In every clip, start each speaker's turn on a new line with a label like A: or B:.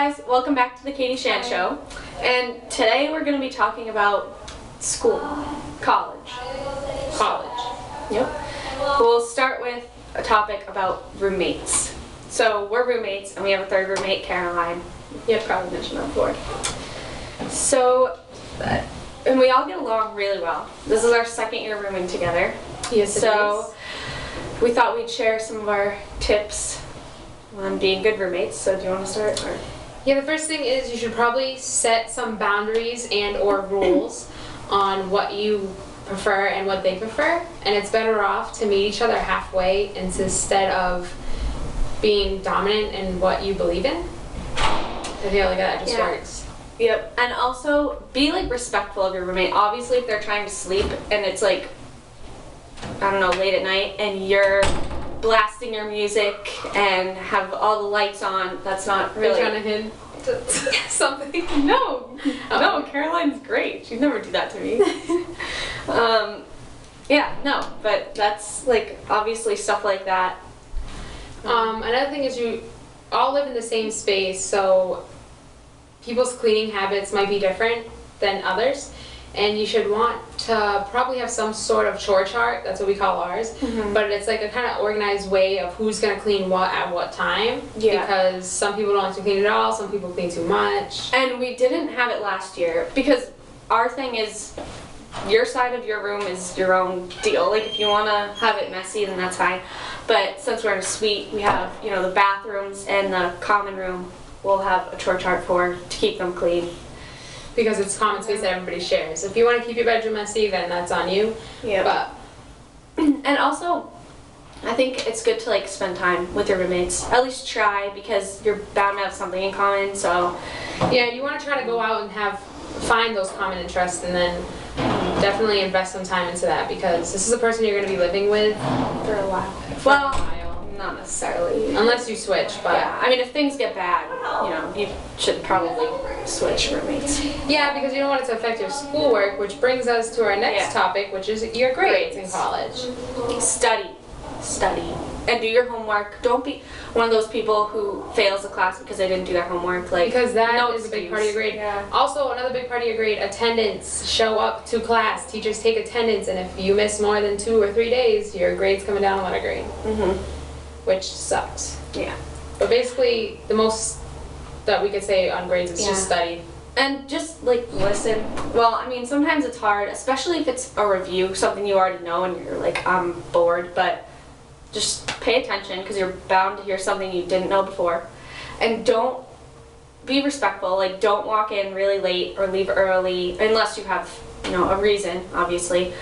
A: guys, welcome back to the Katie Shan Show. And today we're going to be talking about school, college. Yep. We'll start with a topic about roommates. So we're roommates and we have a third roommate, Caroline. You have probably mentioned that before. So, and we all get along really well. This is our second year rooming together.
B: Yes, it
A: so we thought we'd share some of our tips on being good roommates. So do you want to start? Or?
B: Yeah, the first thing is you should probably set some boundaries and or rules on what you prefer and what they prefer. And it's better off to meet each other halfway instead of being dominant in what you believe in. I feel like that just works.
A: Yep. And also be like respectful of your roommate. Obviously if they're trying to sleep and it's like, I don't know, late at night and you're blasting your music and have all the lights on, that's not really...
B: Are you trying to hint something?
A: No. No, Caroline's great. She'd never do that to me. Yeah, no, but that's like obviously stuff like that.
B: Another thing is you all live in the same space, so people's cleaning habits might be different than others. And you should want to probably have some sort of chore chart, that's what we call ours, but it's like a kind of organized way of who's going to clean what at what time, because some people don't like to clean at all, some people clean too much.
A: And we didn't have it last year, because our thing is, your side of your room is your own deal. Like if you want to have it messy, then that's fine. But since we're in a suite, we have, you know, the bathrooms and the common room, we'll have a chore chart to keep them clean.
B: Because it's common space that everybody shares. If you want to keep your bedroom messy, then that's on you.
A: Yeah.
B: But
A: and also, I think it's good to like spend time with your roommates. At least try, because you're bound to have something in common. So
B: yeah, you want to try to go out and find those common interests, and then definitely invest some time into that, because this is a person you're going to be living with
A: for a while. Not necessarily.
B: Unless you switch, but...
A: Yeah, I mean, if things get bad, you know, you should probably switch roommates.
B: Yeah, because you don't want it to affect your schoolwork, which brings us to our next topic, which is your grades in college.
A: Study. And do your homework. Don't be one of those people who fails a class because they didn't do their homework. Like,
B: because that is a big part of your grade.
A: Yeah.
B: Also, another big part of your grade, attendance. Show up to class. Teachers take attendance, and if you miss more than 2 or 3 days, your grade's coming down a letter grade. Which sucks.
A: Yeah.
B: But basically, the most that we could say on grades is just study.
A: And just, like, listen. Well, I mean, sometimes it's hard, especially if it's a review, something you already know and you're like, I'm bored, but just pay attention, because you're bound to hear something you didn't know before. And don't be respectful. Like, don't walk in really late or leave early, unless you have, you know, a reason, obviously.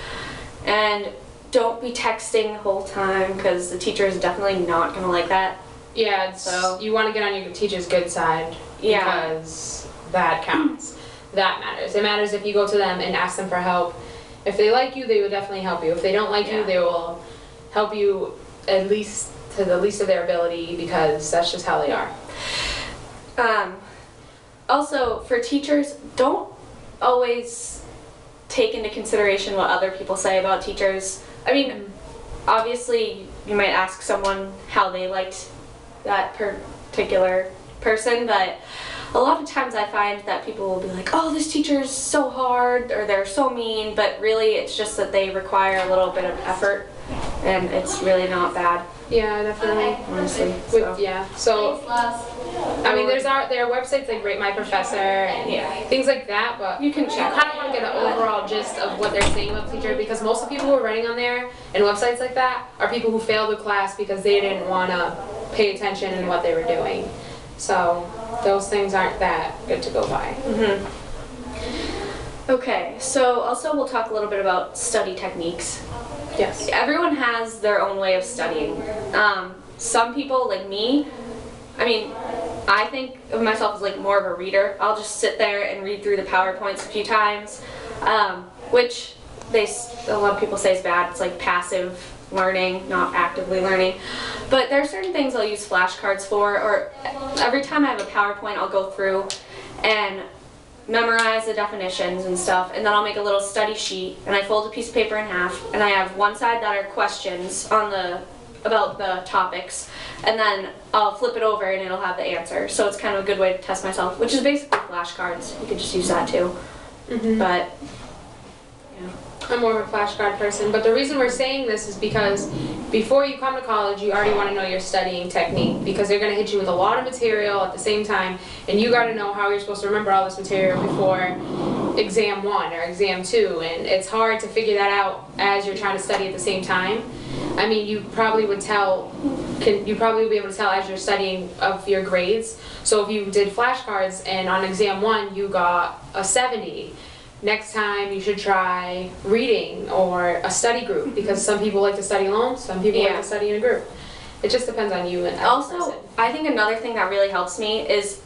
A: And don't be texting the whole time, because the teacher is definitely not going to like that.
B: Yeah, so you want to get on your teacher's good side, because that counts. That matters. It matters if you go to them and ask them for help. If they like you, they will definitely help you. If they don't like you, they will help you at least to the least of their ability, because that's just how they are.
A: Also, for teachers, don't always take into consideration what other people say about teachers. I mean, obviously, you might ask someone how they liked that particular person, but a lot of times I find that people will be like, oh, this teacher is so hard, or they're so mean, but really it's just that they require a little bit of effort, and it's really not bad.
B: Yeah, definitely.
A: Honestly.
B: So, I mean, there are websites like Rate My Professor and things like that, but
A: you can check.
B: I kind of want to get an overall gist of what they're saying about the teacher, because most of the people who are writing on there and websites like that are people who failed the class because they didn't want to pay attention in what they were doing. So those things aren't that good to go by.
A: Okay, so also we'll talk a little bit about study techniques.
B: Yes.
A: Everyone has their own way of studying. Some people, like me, I mean, I think of myself as like more of a reader. I'll just sit there and read through the PowerPoints a few times, which a lot of people say is bad. It's like passive learning, not actively learning. But there are certain things I'll use flashcards for, or every time I have a PowerPoint, I'll go through and memorize the definitions and stuff, and then I'll make a little study sheet, and I fold a piece of paper in half, and I have one side that are questions on the about the topics, and then I'll flip it over and it'll have the answer. So it's kind of a good way to test myself, which is basically flashcards. You could just use that too. But yeah.
B: I'm more of a flashcard person, but the reason we're saying this is because before you come to college, you already want to know your studying technique, because they're going to hit you with a lot of material at the same time, and you got to know how you're supposed to remember all this material before exam 1 or exam 2, and it's hard to figure that out as you're trying to study at the same time. I mean, you probably would be able to tell as you're studying of your grades. So if you did flashcards and on exam 1 you got a 70, next time you should try reading or a study group, because some people like to study alone, some people like to study in a group. It just depends on you and the
A: Also,
B: person.
A: I think another thing that really helps me is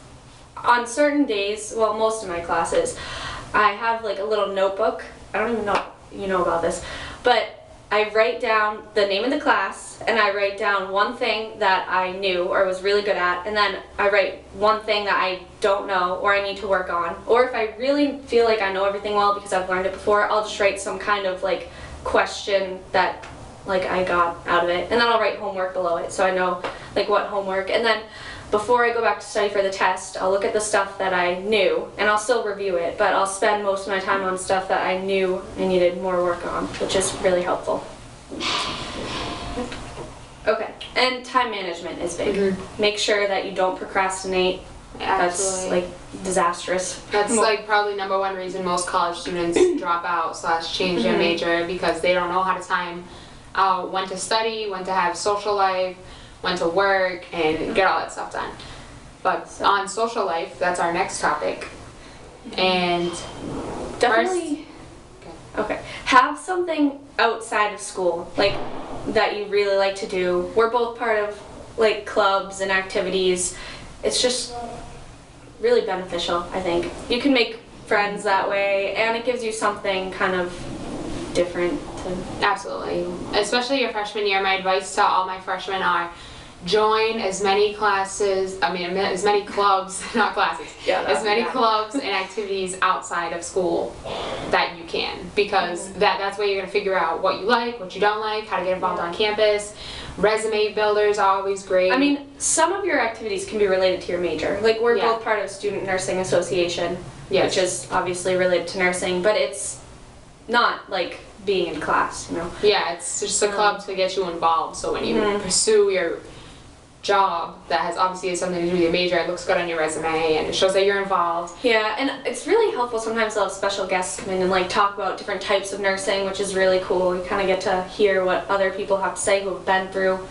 A: on certain days, well, most of my classes, I have like a little notebook. I don't even know if you know about this, but I write down the name of the class, and I write down one thing that I knew or was really good at, and then I write one thing that I don't know or I need to work on. Or if I really feel like I know everything well because I've learned it before, I'll just write some kind of like question that like I got out of it, and then I'll write homework below it so I know like what homework. And then before I go back to study for the test, I'll look at the stuff that I knew, and I'll still review it, but I'll spend most of my time on stuff that I knew I needed more work on, which is really helpful. Okay, and time management is big. Make sure that you don't procrastinate. That's like disastrous.
B: That's like probably number one reason most college students drop out / change their major, because they don't know how to time out when to study, when to have social life, when to work, and get all that stuff done. But on social life, that's our next topic. And
A: definitely, okay, have something outside of school, like that you really like to do. We're both part of like clubs and activities. It's just really beneficial, I think. You can make friends that way, and it gives you something kind of different to...
B: Absolutely. Especially your freshman year, my advice to all my freshmen are join as many classes, as many clubs, not classes, as many clubs and activities outside of school that you can, because that's where you're going to figure out what you like, what you don't like, how to get involved on campus. Resume builders are always great.
A: I mean, some of your activities can be related to your major. Like, we're both part of Student Nursing Association, which is obviously related to nursing, but it's not like being in class, you know?
B: Yeah, it's just a club to get you involved, so when you pursue your job that has obviously something to do with your major, it looks good on your resume and it shows that you're involved.
A: Yeah, and it's really helpful sometimes to have special guests come in and like talk about different types of nursing, which is really cool. You kind of get to hear what other people have to say who have been through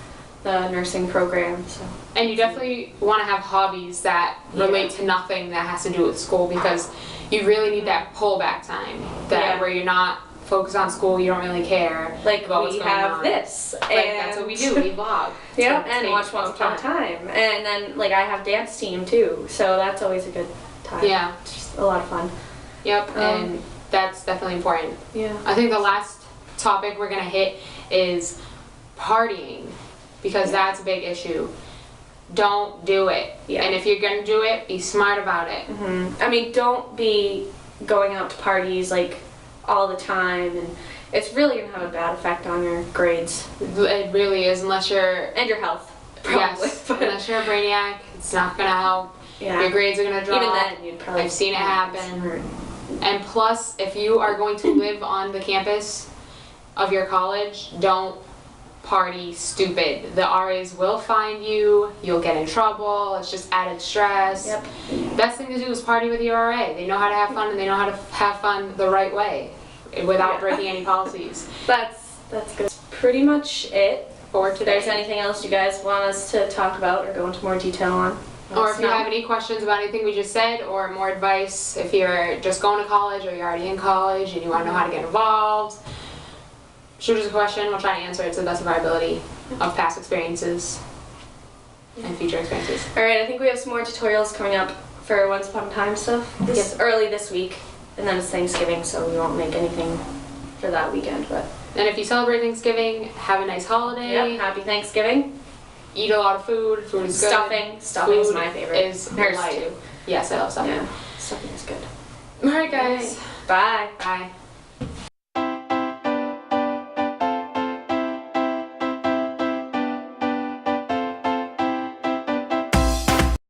A: the nursing program. So.
B: And you definitely want to have hobbies that relate to nothing that has to do with school, because you really need that pullback time where you're not focus on school, you don't really care.
A: Like,
B: about
A: we have this.
B: Like, that's what we do, we vlog.
A: Yeah, and watch Once Upon a Time. And then, like, I have dance team, too, so that's always a good time.
B: Yeah.
A: It's just a lot of fun.
B: Yep, and that's definitely important.
A: Yeah.
B: I think the last topic we're going to hit is partying, because that's a big issue. Don't do it. Yeah. And if you're going to do it, be smart about it.
A: I mean, don't be going out to parties, like, all the time, and it's really going to have a bad effect on your grades.
B: It really is, unless you're...
A: And your health, probably.
B: Yes, unless you're a brainiac, it's not going to help. Yeah. Your grades are going to drop.
A: Even then, you'd probably...
B: I've seen it happen. And plus, if you are going to live on the campus of your college, don't party stupid. The RAs will find you, you'll get in trouble, it's just added stress.
A: Yep.
B: Best thing to do is party with your RA. They know how to have fun, and they know how to have fun the right way without breaking any policies.
A: That's good. Pretty much it
B: for today.
A: If there's anything else you guys want us to talk about or go into more detail on,
B: or if you have any questions about anything we just said, or more advice, if you're just going to college or you're already in college and you want to know how to get involved, shoot us a question. We'll try to answer it to the best of our ability of past experiences and future experiences.
A: Alright, I think we have some more tutorials coming up for Once Upon a Time stuff. Yes, early this week, and then it's Thanksgiving, so we won't make anything for that weekend. But
B: and if you celebrate Thanksgiving, have a nice holiday.
A: Yep, happy Thanksgiving.
B: Eat a lot of food. Food is good.
A: Stuffing is my favorite.
B: Is
A: hers too.
B: Yes, I love stuffing.
A: Yeah, stuffing is good.
B: Alright guys.
A: Bye.
B: Bye.